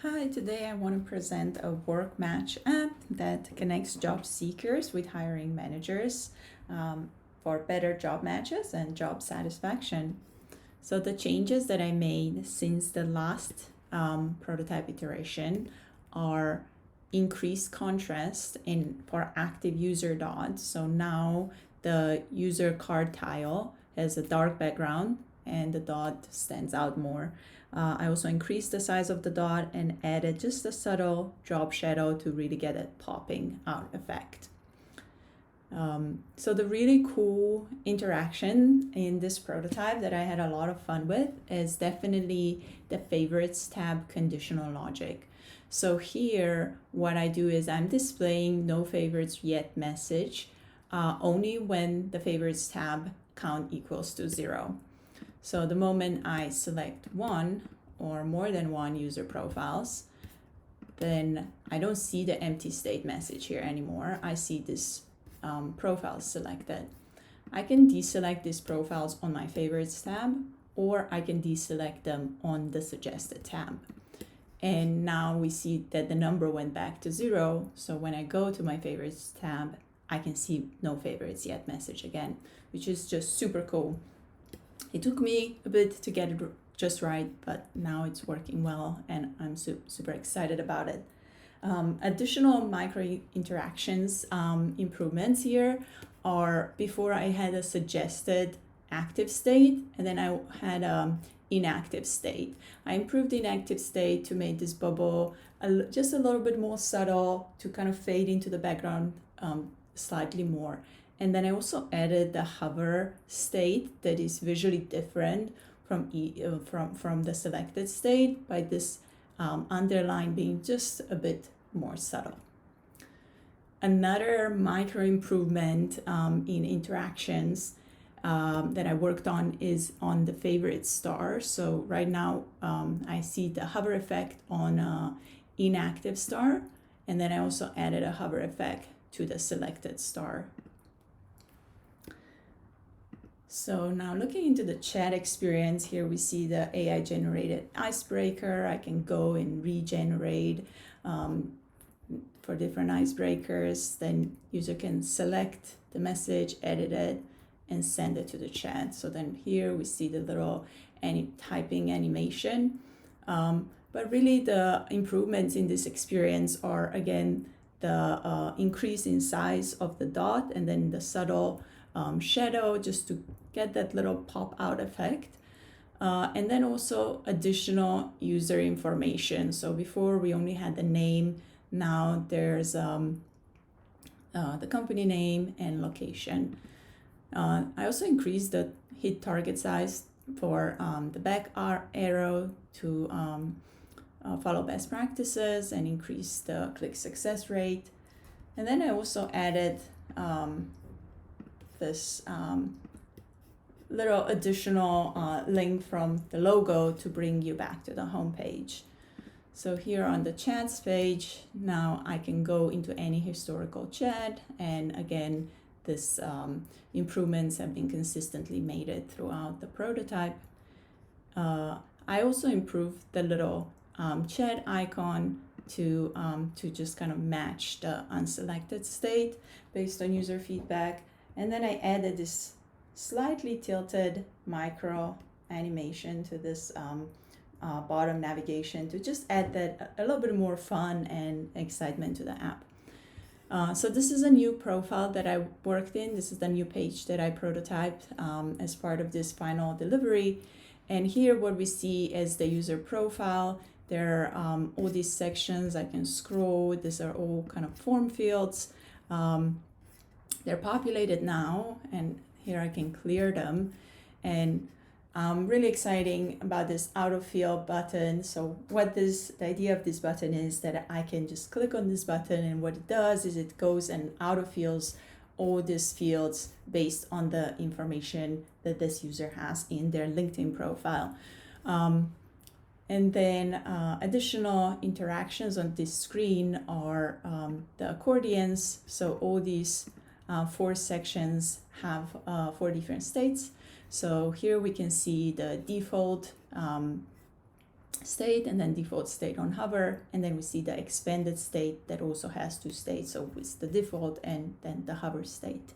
Hi, today I want to present a WorkMatch app that connects job seekers with hiring managers for better job matches and job satisfaction. So the changes that I made since the last prototype iteration are increased contrast for active user dots. So now the user card tile has a dark background and the dot stands out more. I also increased the size of the dot and added just a subtle drop shadow to really get a popping out effect. So the really cool interaction in this prototype that I had a lot of fun with is definitely the favorites tab conditional logic. So here, what I do is I'm displaying no favorites yet message only when the favorites tab count equals to 0. So the moment I select one or more than one user profiles, then I don't see the empty state message here anymore. I see this profiles selected. I can deselect these profiles on my favorites tab, or I can deselect them on the suggested tab. And now we see that the number went back to 0. So when I go to my favorites tab, I can see no favorites yet message again, which is just super cool. It took me a bit to get it just right, but now it's working well and I'm super excited about it. Additional micro interactions improvements here are before I had a suggested active state and then I had inactive state. I improved the inactive state to make this bubble just a little bit more subtle to kind of fade into the background slightly more. And then I also added the hover state that is visually different from the selected state by this underline being just a bit more subtle. Another micro improvement in interactions that I worked on is on the favorite star. So right now I see the hover effect on inactive star, and then I also added a hover effect to the selected star. So now looking into the chat experience, here we see the AI generated icebreaker. I can go and regenerate for different icebreakers. Then user can select the message, edit it, and send it to the chat. So then here we see the little typing animation. But really the improvements in this experience are, again, the increase in size of the dot and then the subtle shadow just to get that little pop out effect. And then also additional user information. So before we only had the name, now there's the company name and location. I also increased the hit target size for the back arrow to follow best practices and increase the click success rate. And then I also added this little additional link from the logo to bring you back to the home page. So here on the chats page, now I can go into any historical chat, and again, this improvements have been consistently made it throughout the prototype. I also improved the little chat icon to just kind of match the unselected state based on user feedback. And then I added this slightly tilted micro animation to this bottom navigation to just add that a little bit more fun and excitement to the app. So this is a new profile that I worked in. This is the new page that I prototyped as part of this final delivery. And here what we see is the user profile. There are all these sections I can scroll. These are all kind of form fields. They're populated now, and here I can clear them. And really exciting about this auto fill button. So the idea of this button is that I can just click on this button, and what it does is it goes and auto fills all these fields based on the information that this user has in their LinkedIn profile. And then additional interactions on this screen are the accordions. So all these 4 sections have 4 different states. So here we can see the default state, and then default state on hover, and then we see the expanded state that also has two states, so it's the default and then the hover state.